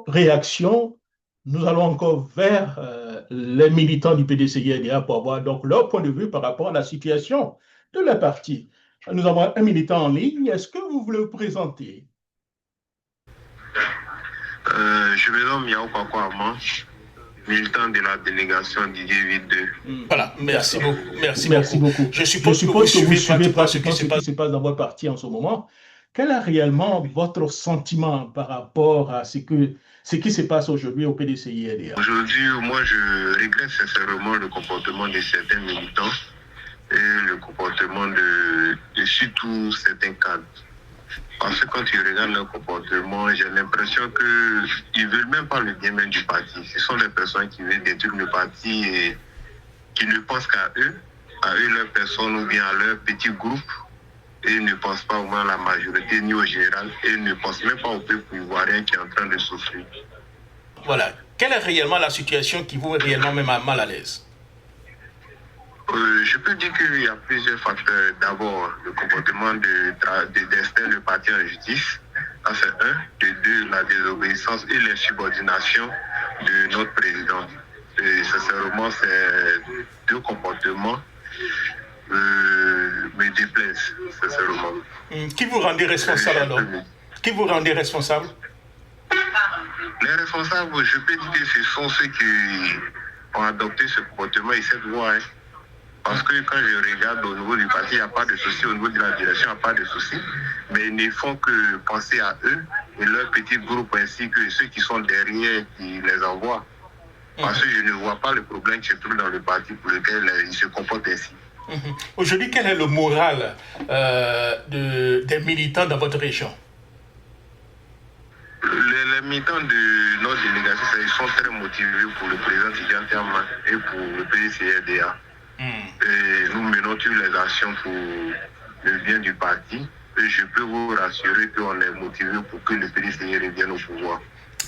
Réaction, nous allons encore vers les militants du PDCI-RDA pour avoir donc leur point de vue par rapport à la situation de la partie. Nous avons un militant en ligne. Est-ce que vous voulez vous présenter? Je me nomme Yao Kwakwa, militant de la délégation Didier Vide. Voilà, merci beaucoup. Merci beaucoup. Je suppose que vous suivez pratiquement ce qui se passe dans votre parti en ce moment. Quel est réellement votre sentiment par rapport à ce qui se passe aujourd'hui au PDCI-RDA? Aujourd'hui, moi, je regrette sincèrement le comportement de certains militants et le comportement de surtout certains cadres. Parce que quand tu regardes leur comportement, j'ai l'impression qu'ils ne veulent même pas le bien même du parti. Ce sont des personnes qui veulent détruire le parti et qui ne pensent qu'à eux, leur personne ou bien à leur petit groupe. Et ils ne pensent pas au moins à la majorité ni au général. Et ils ne pensent même pas au peuple ivoirien qui est en train de souffrir. Voilà. Quelle est réellement la situation qui vous met réellement même mal à l'aise? Je peux dire qu'il y a plusieurs facteurs. D'abord, le comportement d'Esther, le parti en justice. Ça, c'est un. De deux, la désobéissance et l'insubordination de notre président. Et sincèrement, ces deux comportements me déplaisent, sincèrement. Qui vous rendait responsable alors? Qui vous rendait responsable? Les responsables, je peux dire que ce sont ceux qui ont adopté ce comportement et cette voie. Parce que quand je regarde au niveau du parti, il n'y a pas de souci, au niveau de la direction, il n'y a pas de souci. Mais ils ne font que penser à eux et leur petit groupe ainsi que ceux qui sont derrière qui les envoient. Parce que je ne vois pas le problème qui se trouve dans le parti pour lequel ils se comportent ainsi. Aujourd'hui, quel est le moral des militants dans votre région? Les militants de notre délégation, ils sont très motivés pour le président Tidjane Tiama et pour le PDCI-RDA. Et nous menons toutes les actions pour le bien du parti. Et je peux vous rassurer qu'on est motivé pour que le PDCI revienne au pouvoir.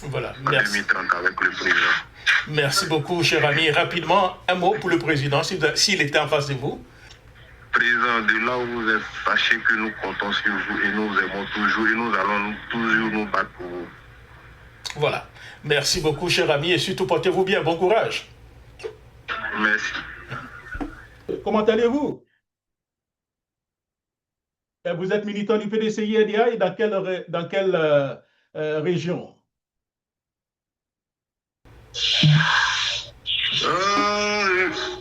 Voilà, en merci. 2030 avec le président. Merci beaucoup, cher ami. Rapidement, un mot pour le président, s'il était en face de vous. Président, de là où vous êtes, sachez que nous comptons sur vous et nous aimons toujours et nous allons toujours nous battre pour vous. Voilà. Merci beaucoup, cher ami, et surtout portez-vous bien. Bon courage. Merci. Comment allez-vous? Vous êtes militant du PDCI-RDA et dans quelle région?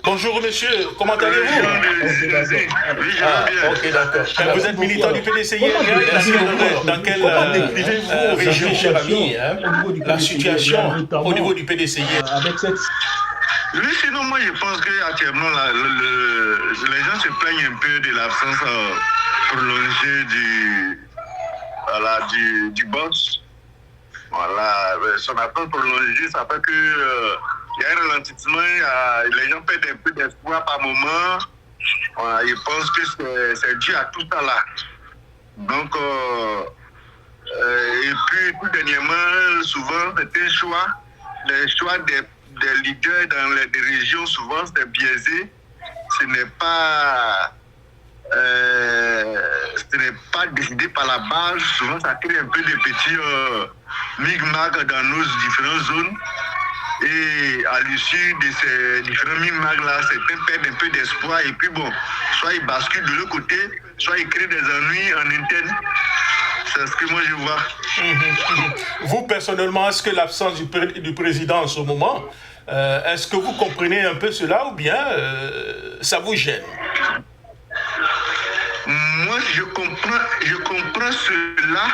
Bonjour monsieur, comment allez-vous? Ok, d'accord. Vous êtes militant du PDCI-RDA, dans quelle région, cher ami, la situation au niveau du PDCI? Oui, sinon moi je pense qu'actuellement les gens se plaignent un peu de l'absence prolongée du boss. Voilà, son absence prolongée, ça fait que il y a un ralentissement, les gens perdent un peu d'espoir par moment. Voilà, ils pensent que c'est dû à tout ça là. Donc, et puis tout dernièrement, souvent c'est un choix, les choix des leaders dans les régions, souvent c'est biaisé. Ce n'est pas décidé par la base. Souvent ça crée un peu de petits micmacs dans nos différentes zones. Et à l'issue de ces différents micmacs là, certains perdent un peu d'espoir et puis bon, soit ils basculent de l'autre côté, soit ils créent des ennuis en interne. C'est ce que moi je vois. Vous personnellement, est-ce que l'absence du président en ce moment, est-ce que vous comprenez un peu cela ou bien ça vous gêne? Moi, je comprends cela,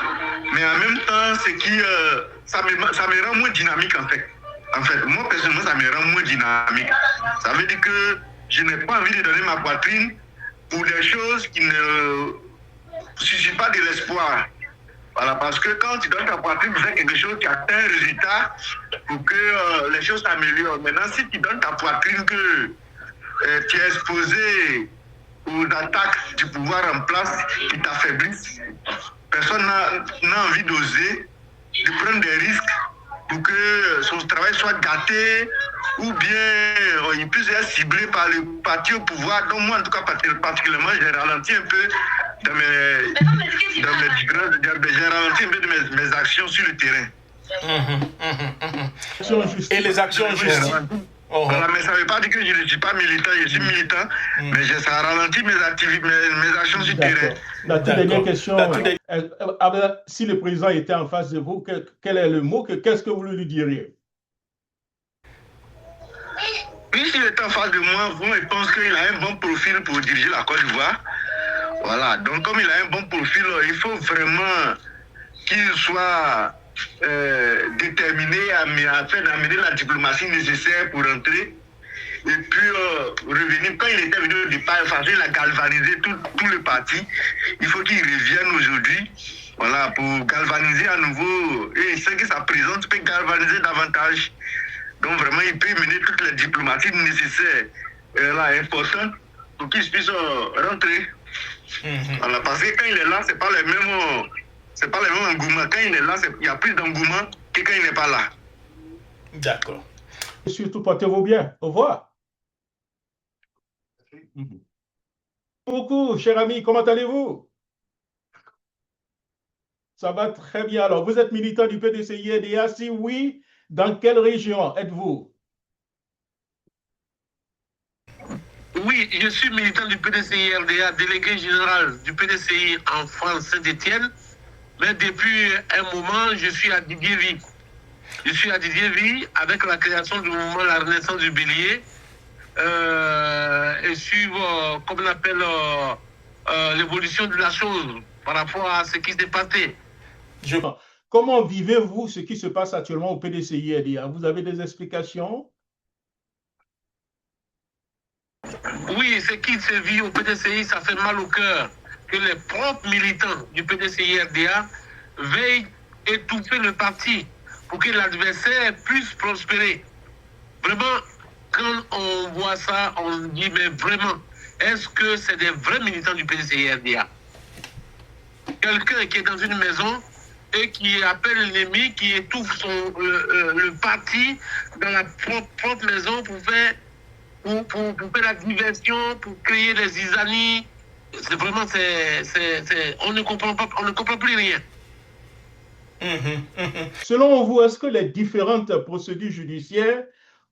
mais en même temps, ça me rend moins dynamique en fait. En fait, moi personnellement, ça me rend moins dynamique. Ça veut dire que je n'ai pas envie de donner ma poitrine pour des choses qui ne suscitent pas de l'espoir. Voilà, parce que quand tu donnes ta poitrine pour faire quelque chose qui atteint un résultat, pour que les choses s'améliorent. Maintenant, si tu donnes ta poitrine que tu es exposé aux attaques du pouvoir en place qui t'affaiblissent, personne n'a envie d'oser, de prendre des risques pour que son travail soit gâté ou bien il puisse être ciblé par le parti au pouvoir. Donc moi, en tout cas, particulièrement, j'ai ralenti un peu j'ai ralenti un peu de mes actions sur le terrain. Et les actions en justice. Voilà, mais ça ne veut pas dire que je ne suis pas militant, je suis militant, mais ça ralentit mes activités, mes actions sur le terrain. La toute dernière question, si le président était en face de vous, quel est le mot, qu'est-ce que vous lui diriez? Oui, s'il était en face de moi, je pense qu'il a un bon profil pour diriger la Côte d'Ivoire. Voilà, donc comme il a un bon profil, il faut vraiment qu'il soit déterminé à faire amener la diplomatie nécessaire pour entrer. Et puis revenir, quand il était venu au départ, il a galvanisé tout le parti. Il faut qu'il revienne aujourd'hui, voilà, pour galvaniser à nouveau. Et il sait que sa présence peut galvaniser davantage. Donc vraiment, il peut mener toutes les diplomaties nécessaires, importantes, pour qu'il puisse rentrer. Voilà, parce que quand il est là, c'est pas les mêmes engouements. Quand il est là, il y a plus d'engouement que quand il n'est pas là. D'accord. Et surtout, portez-vous bien. Au revoir. Merci beaucoup, cher ami. Comment allez-vous? Ça va très bien. Alors, vous êtes militant du PDCI-RDA? Si oui, dans quelle région êtes-vous? Oui, je suis militant du PDCI-RDA, délégué général du PDCI en France Saint-Étienne. Mais depuis un moment, je suis à Didier-Vie. Je suis à Didier-Vie avec la création du mouvement La Renaissance du Bélier. Et suivre, comme on appelle, l'évolution de la chose par rapport à ce qui s'est passé. Comment vivez-vous ce qui se passe actuellement au PDCI-RDA? Vous avez des explications? Oui, ce qui se vit au PDCI, ça fait mal au cœur que les propres militants du PDCI-RDA veillent étouffer le parti pour que l'adversaire puisse prospérer. Vraiment, quand on voit ça, on dit, mais vraiment, est-ce que c'est des vrais militants du PDCI-RDA? Quelqu'un qui est dans une maison et qui appelle l'ennemi, qui étouffe le parti dans la propre maison pour faire la diversion, pour créer des zizanies. C'est vraiment, on ne comprend plus rien. Selon vous, est-ce que les différentes procédures judiciaires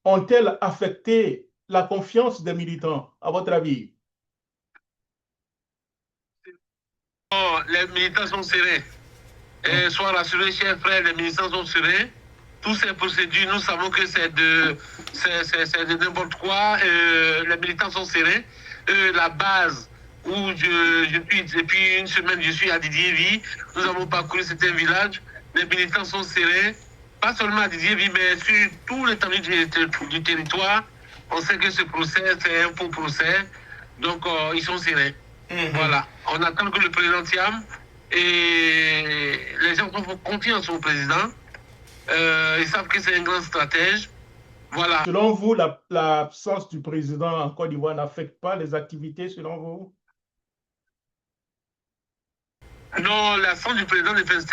ont-elles affecté la confiance des militants, à votre avis? Oh, les militants sont serrés. Et sois rassurés, chers frères, les militants sont serrés. Toutes ces procédures, nous savons que c'est de n'importe quoi. Les militants sont serrés. La base où je suis, depuis une semaine, je suis à Didier-Vie. Nous avons parcouru certains villages. Les militants sont serrés. Pas seulement à Didier-Vie, mais sur tout l'étendue du territoire. On sait que ce procès, c'est un faux procès. Donc, ils sont serrés. Voilà. On attend que le président Thiam et les gens font confiance au président. Ils savent que c'est un grand stratège. Voilà. Selon vous, l'absence du président en Côte d'Ivoire n'affecte pas les activités, selon vous? Non, l'absence du président l'absence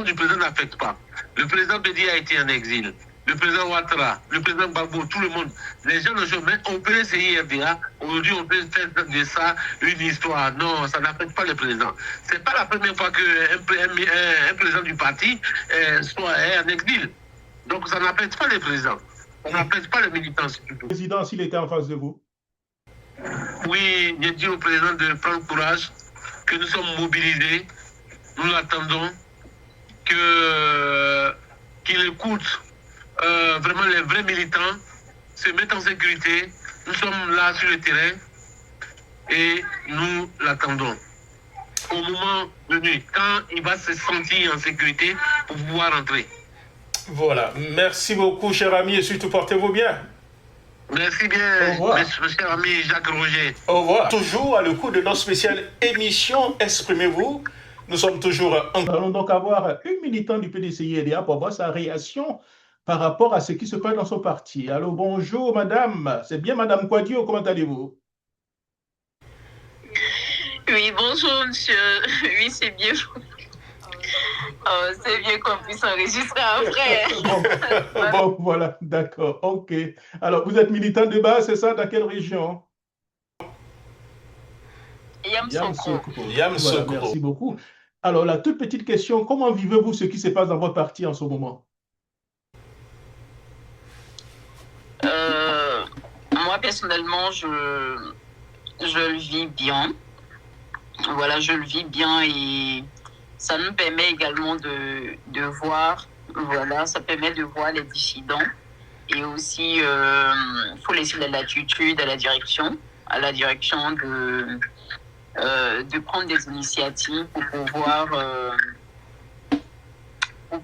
du président n'affecte pas. Le président Bédi a été en exil. Le président Ouattara, le président Gbagbo, tout le monde. Les gens ne sont même au PDCI-RDA. Aujourd'hui, on peut faire de ça une histoire. Non, ça n'affecte pas le président. C'est pas la première fois qu'un président du parti soit en exil. Donc, ça n'affecte pas le président. Ça n'affecte pas les militants. Le président, s'il était en face de vous? Oui, j'ai dit au président de prendre courage, que nous sommes mobilisés. Nous l'attendons, qu'il écoute vraiment les vrais militants, se mettent en sécurité. Nous sommes là sur le terrain et nous l'attendons. Au moment venu, quand il va se sentir en sécurité pour pouvoir entrer. Voilà. Merci beaucoup, cher ami, et surtout portez-vous bien. Merci bien, mon cher ami Jacques Roger. Au revoir. Toujours à l'écoute de notre spéciale émission Exprimez-vous. Nous sommes toujours en... Nous allons donc avoir une militante du PDCI-RDA pour voir sa réaction par rapport à ce qui se passe dans son parti. Alors, bonjour, madame. C'est bien, madame Kouadio, comment allez-vous? Oui, bonjour, monsieur. Oui, c'est bien. C'est bien qu'on puisse enregistrer après. Bon, voilà, d'accord, ok. Alors, vous êtes militant de base, c'est ça? Dans quelle région? Yamoussoukro. Voilà, merci beaucoup. Alors, la toute petite question, comment vivez-vous ce qui se passe dans votre parti en ce moment? Moi, personnellement, je le vis bien. Voilà, je le vis bien et ça nous permet également de voir, voilà, ça permet de voir les dissidents et aussi, il faut laisser la latitude à la direction de prendre des initiatives pour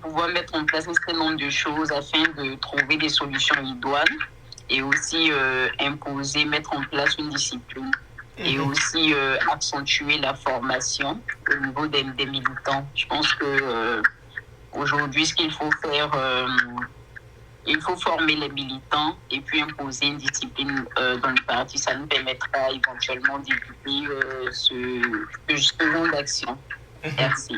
pouvoir mettre en place un certain nombre de choses afin de trouver des solutions idoines et aussi mettre en place une discipline et aussi accentuer la formation au niveau des militants. Je pense que aujourd'hui, ce qu'il faut faire, il faut former les militants et puis imposer une discipline dans le parti. Ça nous permettra éventuellement d'éviter ce genre d'action. Merci.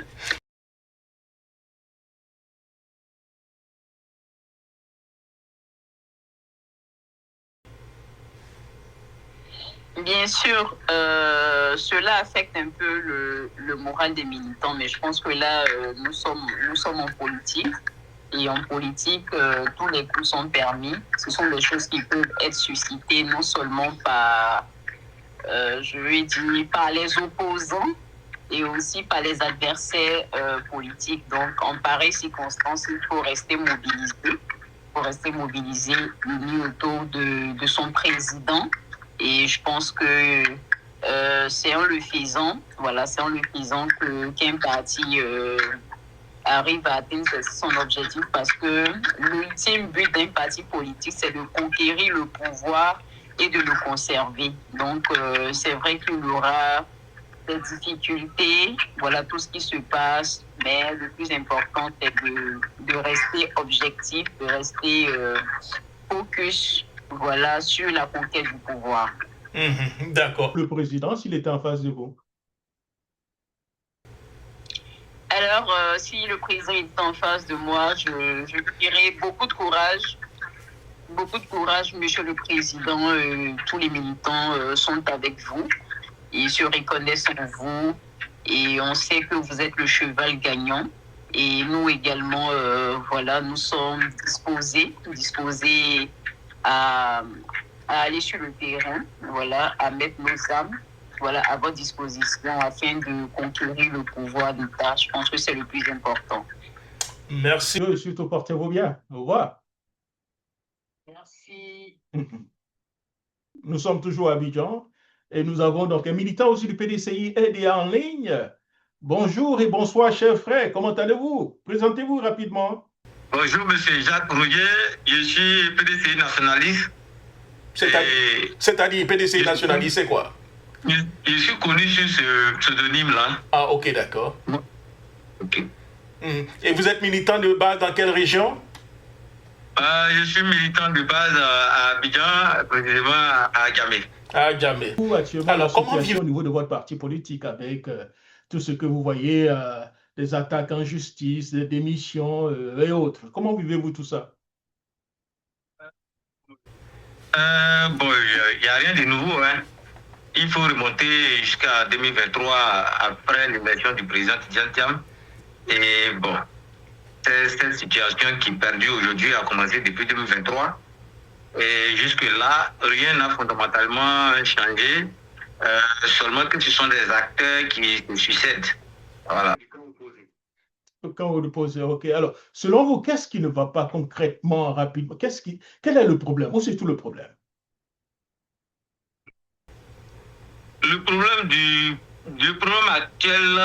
Bien sûr, cela affecte un peu le moral des militants, mais je pense que là, nous sommes en politique. Et en politique, tous les coups sont permis. Ce sont des choses qui peuvent être suscitées non seulement par, par les opposants et aussi par les adversaires politiques. Donc, en pareille circonstance, il faut rester mobilisé. Il faut rester mobilisé, uni autour de son président. Et je pense que c'est en le faisant, qu'un parti arrive à atteindre son objectif, parce que l'ultime but d'un parti politique, c'est de conquérir le pouvoir et de le conserver. Donc, c'est vrai qu'il y aura des difficultés, voilà tout ce qui se passe, mais le plus important, c'est de rester objectif, de rester focus, voilà, sur la conquête du pouvoir. D'accord. Le président, s'il était en face de vous? Alors, si le président est en face de moi, je dirais beaucoup de courage. Beaucoup de courage, monsieur le président. Tous les militants sont avec vous. Ils se reconnaissent en vous. Et on sait que vous êtes le cheval gagnant. Et nous également, voilà, nous sommes disposés à aller sur le terrain, voilà, à mettre nos âmes, voilà, à votre disposition afin de conquérir le pouvoir d'État. Je pense que c'est le plus important. Merci. Surtout, portez-vous bien. Au revoir. Merci. Nous sommes toujours à Abidjan et nous avons donc un militant aussi du PDCI aidé en ligne. Bonjour et bonsoir, chers frères. Comment allez-vous? Présentez-vous rapidement. Bonjour, monsieur Jacques Rouillet. Je suis PDCI nationaliste. C'est-à-dire PDCI nationaliste, c'est quoi? Je suis connu sur ce pseudonyme-là. Ah, ok, d'accord. Ok. Et vous êtes militant de base dans quelle région? Je suis militant de base à Abidjan, précisément à Djamé. À Djamé. Alors, comment vivez-vous au niveau de votre parti politique avec tout ce que vous voyez, des attaques en justice, des démissions et autres? Comment vivez-vous tout ça? Bon, il n'y a rien de nouveau, hein. Il faut remonter jusqu'à 2023 après l'élection du président Tidjane Thiam. Et bon, cette situation qui perdure aujourd'hui a commencé depuis 2023. Et jusque-là, rien n'a fondamentalement changé. Seulement que ce sont des acteurs qui se succèdent. Voilà. Quand vous le posez, ok. Alors, selon vous, qu'est-ce qui ne va pas concrètement, rapidement? Quel est le problème? Où c'est tout le problème? Le problème actuel,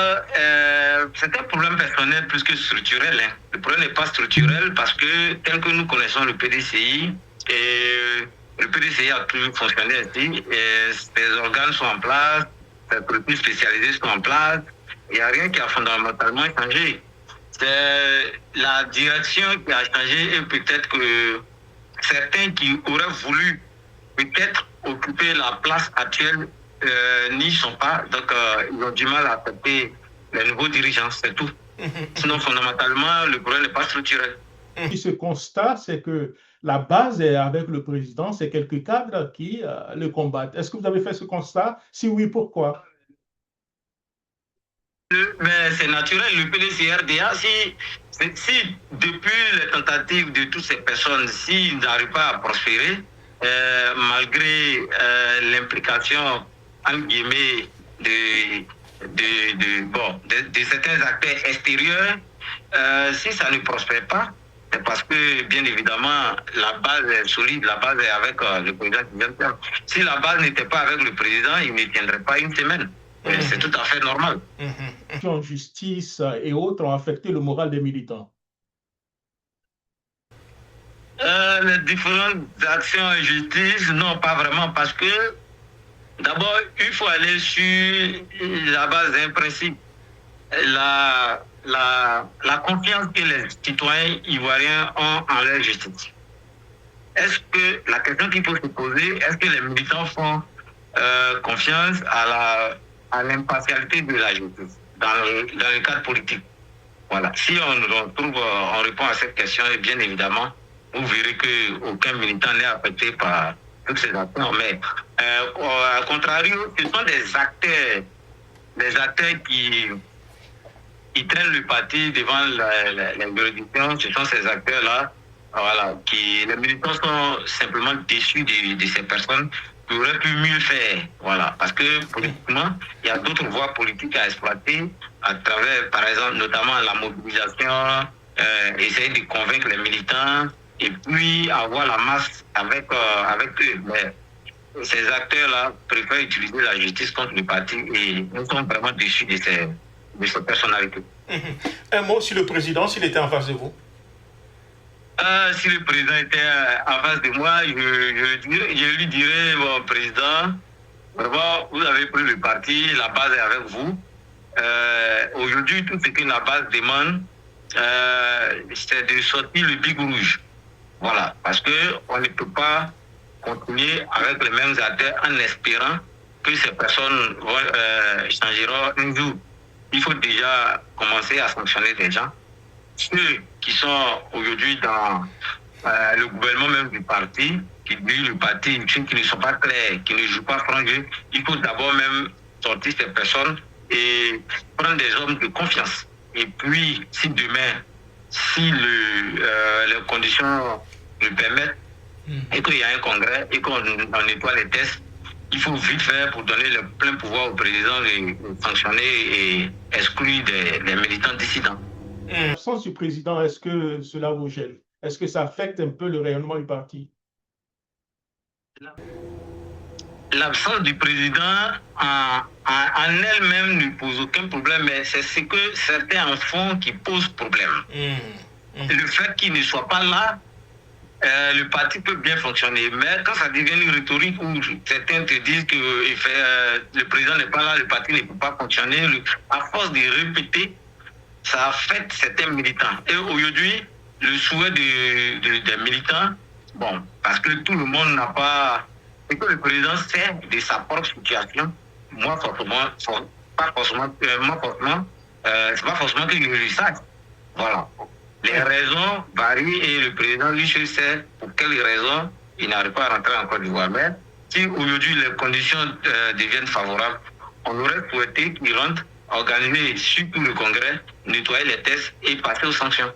c'est un problème personnel plus que structurel. Hein. Le problème n'est pas structurel parce que tel que nous connaissons le PDCI, le PDCI a toujours fonctionné ainsi. Les organes sont en place, les structures spécialisées sont en place. Il n'y a rien qui a fondamentalement changé. C'est la direction qui a changé et peut-être que certains qui auraient voulu peut-être occuper la place actuelle n'y sont pas. Donc, ils ont du mal à accepter les nouveaux dirigeants, c'est tout. Sinon, fondamentalement, le problème n'est pas structurel. Ce constat, c'est que la base est avec le président, c'est quelques cadres qui le combattent. Est-ce que vous avez fait ce constat? Si oui, pourquoi? Mais c'est naturel, le PDCRDA, si depuis les tentatives de toutes ces personnes, s'ils n'arrivent pas à prospérer, malgré l'implication, en guillemets, de certains acteurs extérieurs, si ça ne prospère pas, c'est parce que, bien évidemment, la base est solide, la base est avec le président qui vient de faire. Si la base n'était pas avec le président, il ne tiendrait pas une semaine. C'est tout à fait normal. En justice et autres ont affecté le moral des militants. Les différentes actions en justice, non, pas vraiment, parce que d'abord, il faut aller sur la base d'un principe. La confiance que les citoyens ivoiriens ont en leur justice. Est-ce que la question qu'il faut se poser, est-ce que les militants font confiance à l'impartialité de la justice dans le cadre politique? Voilà. Si on répond à cette question, et bien évidemment, vous verrez qu'aucun militant n'est affecté par toutes ces actions. Mais au contrario, ce sont des acteurs qui traînent le parti devant les juridictions. Ce sont ces acteurs-là, voilà, les militants sont simplement déçus de ces personnes qui auraient pu mieux faire. Voilà, parce que politiquement, il y a d'autres voies politiques à exploiter à travers, par exemple, notamment la mobilisation, essayer de convaincre les militants et puis avoir la masse avec eux. Mais ces acteurs-là préfèrent utiliser la justice contre le parti et nous sommes vraiment déçus de ces personnalités. Un mot sur le président, s'il était en face de vous? Si le président était en face de moi, je lui dirais, bon, président, vraiment, vous avez pris le parti, la base est avec vous. Aujourd'hui, tout ce que la base demande, c'est de sortir le big rouge. Voilà, parce qu'on ne peut pas continuer avec les mêmes acteurs en espérant que ces personnes changeront un jour. Il faut déjà commencer à sanctionner des gens. Ceux qui sont aujourd'hui dans le gouvernement même du parti, qui dirigent le parti, qui ne sont pas clairs, qui ne jouent pas franc jeu, il faut d'abord même sortir ces personnes et prendre des hommes de confiance. Et puis, si demain, si les conditions le permettent, et qu'il y a un congrès, et qu'on nettoie les tests, il faut vite faire pour donner le plein pouvoir au président de sanctionner et exclure des militants dissidents. L'absence du président, est-ce que cela vous gêne? Est-ce que ça affecte un peu le rayonnement du parti? L'absence du président en elle-même ne pose aucun problème, mais c'est ce que certains en font qui pose problème. Le fait qu'il ne soit pas là, le parti peut bien fonctionner, mais quand ça devient une rhétorique où certains te disent que le président n'est pas là, le parti ne peut pas fonctionner, à force de répéter, ça affecte certains militants. Et aujourd'hui, le souhait des militants, bon, parce que tout le monde n'a pas... C'est que le président sait de sa propre situation. Moi, c'est pas forcément qu'il le sache. Voilà. Les raisons varient et le président, lui, sait pour quelles raisons il n'arrive pas à rentrer en Côte d'Ivoire. Mais si aujourd'hui les conditions deviennent favorables, on aurait souhaité qu'il rentre, organiser surtout le congrès, nettoyer les tests et passer aux sanctions.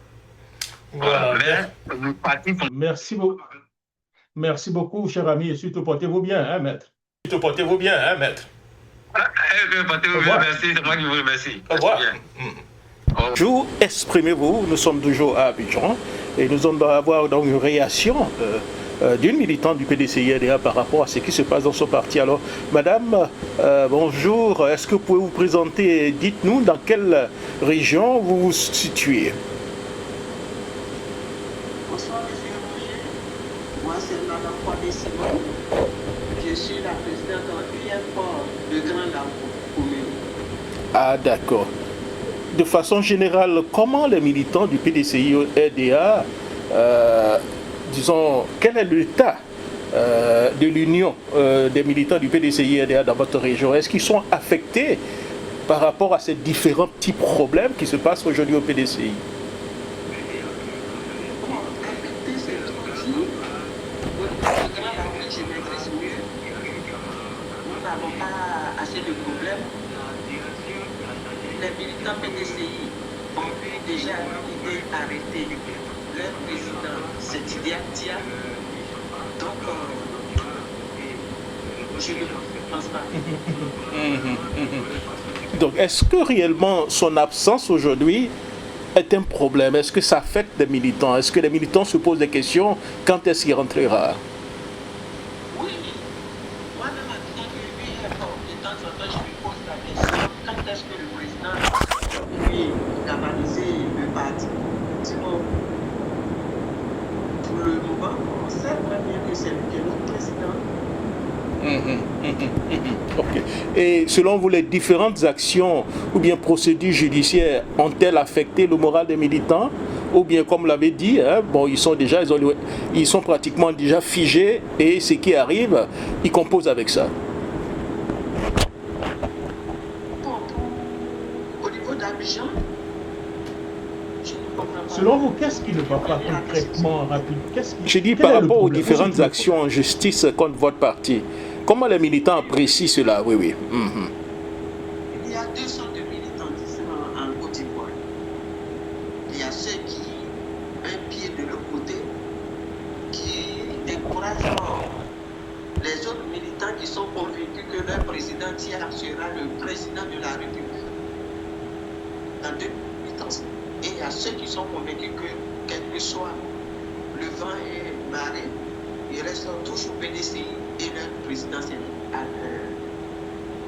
Voilà. Mais le parti... Merci beaucoup. Merci beaucoup, cher ami, et surtout portez-vous bien, hein, maître. Surtout portez-vous bien, hein, maître. Portez-vous bien, merci, c'est moi qui vous remercie. Au revoir. Bonjour, exprimez-vous, nous sommes toujours à Abidjan et nous allons avoir donc une réaction d'une militante du PDCI-RDA par rapport à ce qui se passe dans son parti. Alors, madame, bonjour, est-ce que vous pouvez vous présenter, dites-nous dans quelle région vous vous situez? Bonsoir, monsieur Roger. Moi, c'est Madame Kwame Simon. Je suis la présidente de l'UFOR de Grand Lago commune. Ah, d'accord. De façon générale, comment les militants du PDCI-RDA, disons, quel est l'état de l'union des militants du PDCI-RDA dans votre région? Est-ce qu'ils sont affectés par rapport à ces différents petits problèmes qui se passent aujourd'hui au PDCI? les militants PDCI ont vu déjà l'idée arrêter leur président, c'est Didier Tia. Donc, je ne pense pas. Donc, est-ce que réellement son absence aujourd'hui est un problème? Est-ce que ça affecte les militants? Est-ce que les militants se posent des questions? Quand est-ce qu'il rentrera? Oui, moi-même, en tant que lui, de temps en temps, je me pose la question, quand est-ce que le président lui canaliser le parti? Sinon, pour le moment, on sait très bien que c'est lui qui est notre président. Okay. Et selon vous, les différentes actions ou bien procédures judiciaires ont-elles affecté le moral des militants? Ou bien, comme vous l'avez dit, bon, ils sont pratiquement déjà figés et ce qui arrive, ils composent avec ça. Bon, au niveau d'Abidjan, je ne comprends pas. Selon vous, qu'est-ce qui ne va pas concrètement, rapide? Je dis par rapport aux différentes actions en justice contre votre parti. Comment les militants apprécient cela? Oui, oui. Il y a deux sortes de militants différents en Côte d'Ivoire. Il y a ceux qui ont un pied de l'autre côté, qui découragent les autres militants qui sont convaincus que leur président Tia sera le président de la République dans 2030. Et il y a ceux qui sont convaincus que, quel que soit le vent et marée, ils restent toujours PDCI et leur président c'est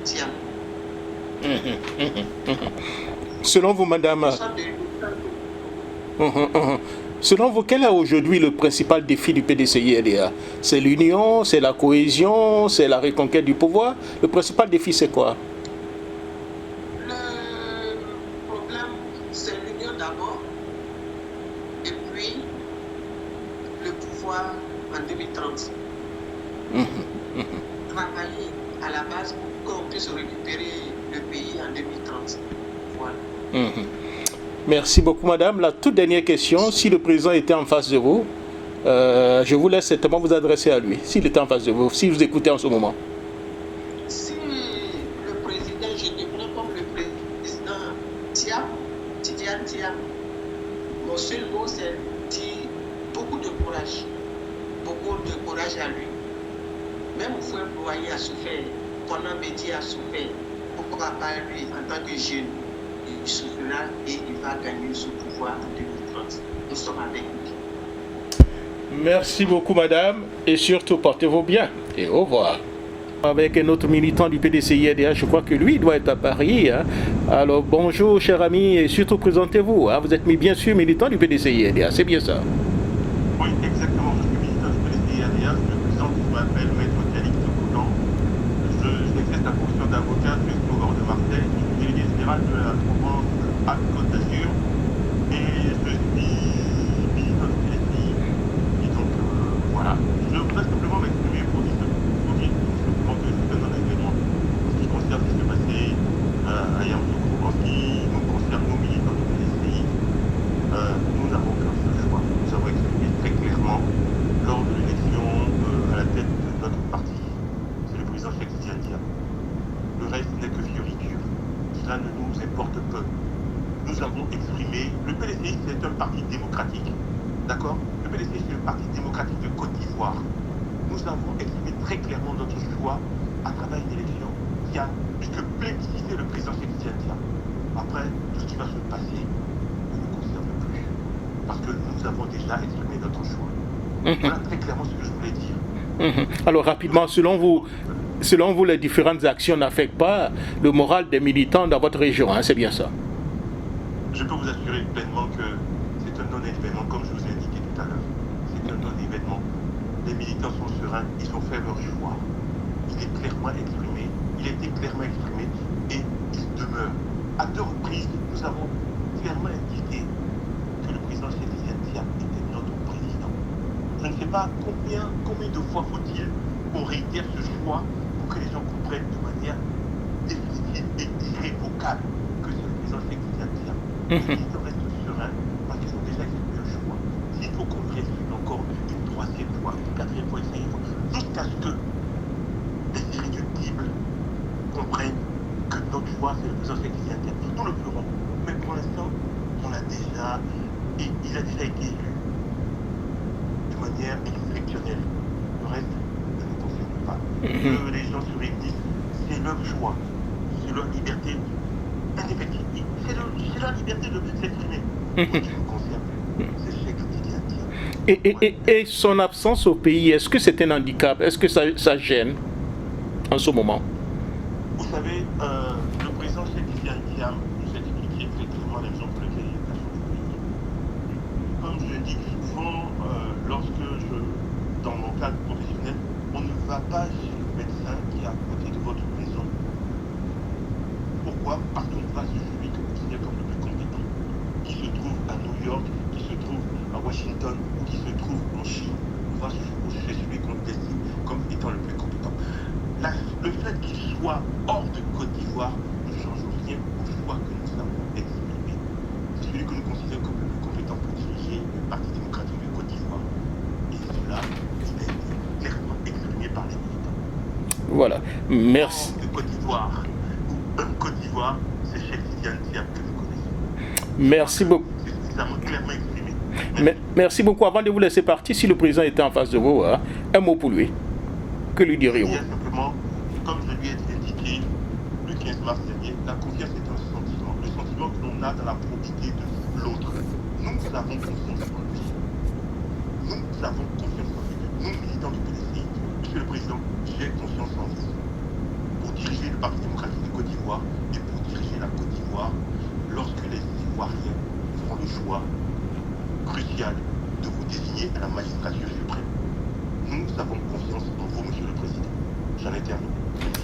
Tia. Selon vous, madame, selon vous, quel est aujourd'hui le principal défi du PDCI-LDA? C'est l'union, c'est la cohésion, c'est la reconquête du pouvoir? Le principal défi, c'est quoi? Le problème, c'est l'union d'abord, et puis le pouvoir en 2030. Travailler à la base pour qu'on puisse récupérer le pays en 2030. Voilà. Merci beaucoup, madame. La toute dernière question, si le président était en face de vous, je vous laisse certainement vous adresser à lui, s'il était en face de vous, si vous écoutez en ce moment. Si le président, je te prends comme le président Tidiane Tia, mon seul mot c'est dire beaucoup de courage à lui. Même au frère Boyer a souffert, Conan Bédier a souffert, pourquoi pas lui en tant que jeune? Il souffrira et il va gagner ce pouvoir en 2030. Nous sommes avec lui. Merci beaucoup, madame, et surtout portez-vous bien et au revoir. Avec un autre militant du PDCI-LDA, je crois que lui doit être à Paris. Alors bonjour, cher ami, et surtout présentez-vous. Vous êtes bien sûr militant du PDCI-LDA, c'est bien ça? Oui, exactement. Je suis militant du PDCI-LDA. Je présente ce qu'on appelle Maître Calix Coutan. J'exerce la fonction d'avocat jusqu'au Grand de Marseille. Je suis délégué général de la Provence à Côte d'Azur. Et je suis militant du PDCI. Et donc, voilà. Je voudrais simplement m'exprimer pour dire que je suis dans un événement qui concerne ce qui s'est passé à Yamoussoukro. En ce qui nous concerne, nos militants du PDCI, nous n'avons qu'un seul choix. Nous avons exprimé très clairement lors de l'élection à la tête de notre parti. C'est le président Cheikh Tidiane Tia. Le reste n'est que fioriture. Cela ne nous importe peu. Nous avons exprimé. Le PDCI, c'est un parti démocratique. D'accord? Le PDCI, c'est le parti démocratique de Côte d'Ivoire. Nous avons exprimé très clairement notre choix à travers une élection qui a puisque plébiscité le président Cheikh Tidiane Tia. Après, tout ce qui va se passer ne nous concerne plus. Parce que nous avons déjà exprimé notre choix. Voilà très clairement ce que je voulais dire. Alors rapidement, selon vous, les différentes actions n'affectent pas le moral des militants dans votre région, c'est bien ça? Je peux vous assurer pleinement que c'est un non-événement, comme je vous ai indiqué tout à l'heure. C'est un non-événement. Les militants sont sereins, ils ont fait leur choix. Il est clairement exprimé, il a été clairement exprimé et il demeure. À deux reprises, nous avons clairement indiqué que le président Cheikh Tidiane Tia était notre président. Je ne sais pas combien de fois faut-il qu'on réitère ce choix pour que les gens comprennent de manière définitive et irrévocable que c'est le président Cheikh Tidiane Tia. Les militants restent sereins parce qu'ils ont déjà exprimé le choix. S'il faut qu'on réexprime encore une troisième fois, une quatrième fois, une cinquième fois, jusqu'à ce que les irréductibles comprennent que notre choix, c'est le président Cheikh Tidiane Tia. nous le ferons. Mais pour l'instant, il a déjà été élu de manière exceptionnelle. Le reste ne nous concerne pas. Que les gens se réunissent, c'est leur choix, c'est leur liberté indéfectible. C'est leur liberté de s'exprimer. Ce qui nous concerne, c'est Cheikh Tidiane Diagne. Et son absence au pays, est-ce que c'est un handicap? Est-ce que ça gêne en ce moment? Vous savez, le président Cheikh Tidiane Diagne nous a expliqué très clairement les raisons pour lesquelles il est absent du pays. Comme je dis souvent, dans mon cadre professionnel, on ne va pas chez le médecin qui est à côté de votre maison. Pourquoi? Parce qu'on va chez celui que vous considérez comme le plus compétent, qui se trouve à New York, qui se trouve à Washington ou qui se trouve en Chine. On va chez celui qu'on désigne comme étant le plus compétent. Le fait qu'il soit hors de Côte d'Ivoire ne change rien au choix que nous avons exprimé. C'est celui que nous considérons comme le plus compétent pour diriger le Parti démocratique de Côte d'Ivoire. Et cela, il a été clairement exprimé par les militants. Voilà, merci. Hors de Côte d'Ivoire, ou un Côte d'Ivoire, c'est Cheikh Tidiane Diagne que nous connaissons. Merci beaucoup. C'est suffisamment clairement exprimé. Merci beaucoup. Avant de vous laisser partir, si le président était en face de vous, un mot pour lui. Que lui diriez-vous? Simplement, comme je lui ai indiqué le 15 mars dernier, la confiance est un sentiment. Le sentiment que l'on a dans la probité de l'autre. Nous avons confiance en lui. Nous avons confiance en lui. Nous, militants du PDCI, Monsieur le Président, j'ai confiance en vous. Pour diriger le Parti démocratique de Côte d'Ivoire et pour diriger la Côte d'Ivoire lorsque les Ivoiriens feront le choix crucial de vous désigner à la magistrature suprême. Nous avons confiance en vous, Monsieur le Président. J'en ai terminé.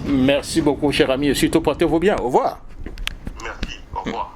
Merci beaucoup, cher ami, et surtout portez-vous bien. Au revoir. Merci. Au revoir.